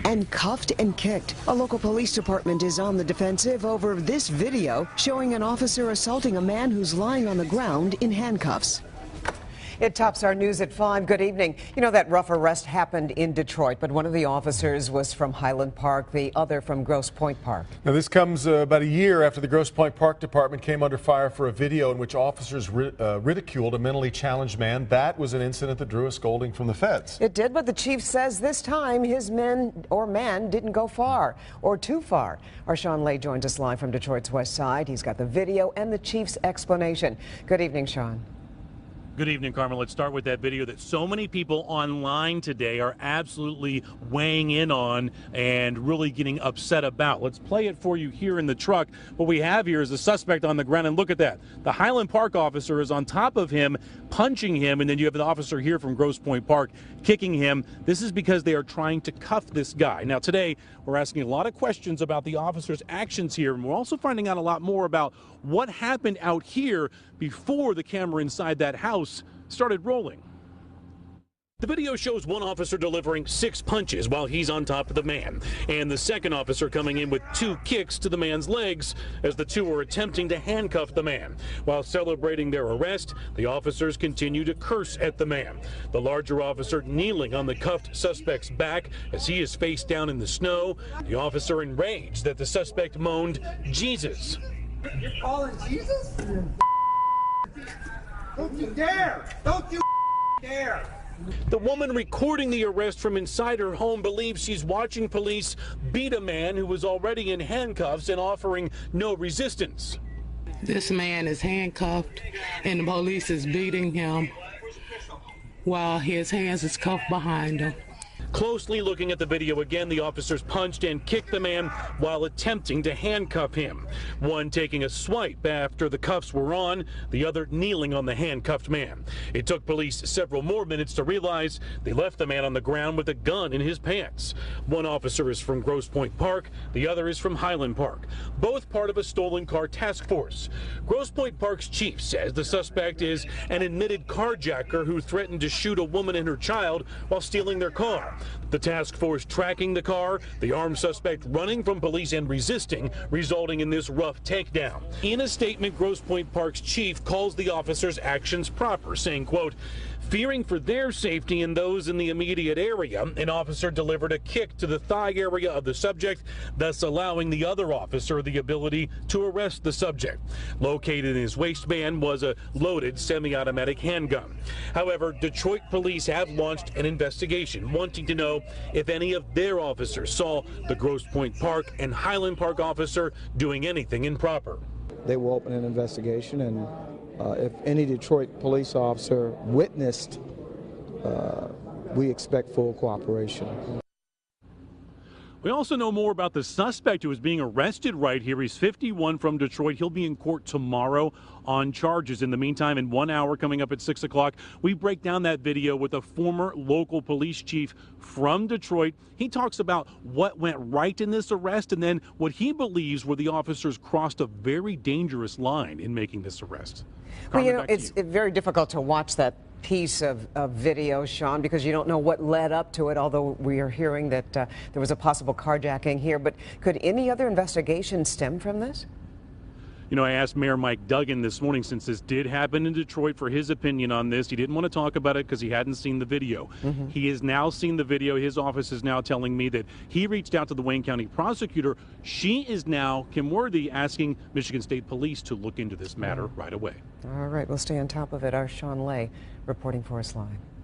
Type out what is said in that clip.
and cuffed and kicked. A local police department is on the defensive over this video showing an officer assaulting a man who's lying on the ground in handcuffs. It tops our news at 5. Good evening. You know, that rough arrest happened in Detroit, but one of the officers was from Highland Park, the other from Grosse Pointe Park. Now, this comes about a year after the Grosse Pointe Park Department came under fire for a video in which officers ridiculed a mentally challenged man. That was an incident that drew a scolding from the feds. It did, but the chief says this time his men or man didn't go far or too far. Our Sean Lay joins us live from Detroit's west side. He's got the video and the chief's explanation. Good evening, Sean. Good evening, Carmen. Let's start with that video that so many people online today are absolutely weighing in on and really getting upset about. Let's play it for you here in the truck. What we have here is a suspect on the ground, and look at that. The Highland Park officer is on top of him, punching him, and then you have the officer here from Grosse Pointe Park kicking him. This is because they are trying to cuff this guy. Now, today, we're asking a lot of questions about the officer's actions here, and we're also finding out a lot more about what happened out here before the camera inside that house started rolling. The video shows one officer delivering 6 punches while he's on top of the man, and the second officer coming in with 2 kicks to the man's legs as the two are attempting to handcuff the man. While celebrating their arrest, the officers continue to curse at the man. The larger officer kneeling on the cuffed suspect's back as he is face down in the snow. The officer enraged that the suspect moaned, "Jesus." You're calling Jesus? Don't you dare! Don't you dare! The woman recording the arrest from inside her home believes she's watching police beat a man who was already in handcuffs and offering no resistance. This man is handcuffed and the police is beating him while his hands is cuffed behind him. Closely looking at the video again, the officers punched and kicked the man while attempting to handcuff him. One taking a swipe after the cuffs were on, the other kneeling on the handcuffed man. It took police several more minutes to realize they left the man on the ground with a gun in his pants. One officer is from Grosse Pointe Park, the other is from Highland Park, both part of a stolen car task force. Grosse Pointe Park's chief says the suspect is an admitted carjacker who threatened to shoot a woman and her child while stealing their car. The task force tracking the car, the armed suspect running from police and resisting, resulting in this rough takedown. In a statement, Grosse Pointe Park's chief calls the officers' actions proper, saying, quote, "Fearing for their safety and those in the immediate area, an officer delivered a kick to the thigh area of the subject, thus allowing the other officer the ability to arrest the subject. Located in his waistband was a loaded semi-automatic handgun." However, Detroit police have launched an investigation, wanting to know if any of their officers saw the Grosse Pointe Park and Highland Park officer doing anything improper. They will open an investigation, and if any Detroit police officer witnessed, we expect full cooperation. We also know more about the suspect who is being arrested right here. He's 51 from Detroit. He'll be in court tomorrow on charges. In the meantime, in 1 hour coming up at 6 o'clock, we break down that video with a former local police chief from Detroit. He talks about what went right in this arrest and then what he believes were the officers crossed a very dangerous line in making this arrest. Well, you know, it's very difficult to watch that piece of video, Sean, because you don't know what led up to it, although we are hearing that there was a possible carjacking here. But could any other investigation stem from this? You know, I asked Mayor Mike Duggan this morning, since this did happen in Detroit, for his opinion on this. He didn't want to talk about it because he hadn't seen the video. He has now seen the video. His office is now telling me that he reached out to the Wayne County prosecutor. She is now, Kim Worthy, asking Michigan State Police to look into this matter right away. All right, we'll stay on top of it. Our Sean Lay reporting for us live.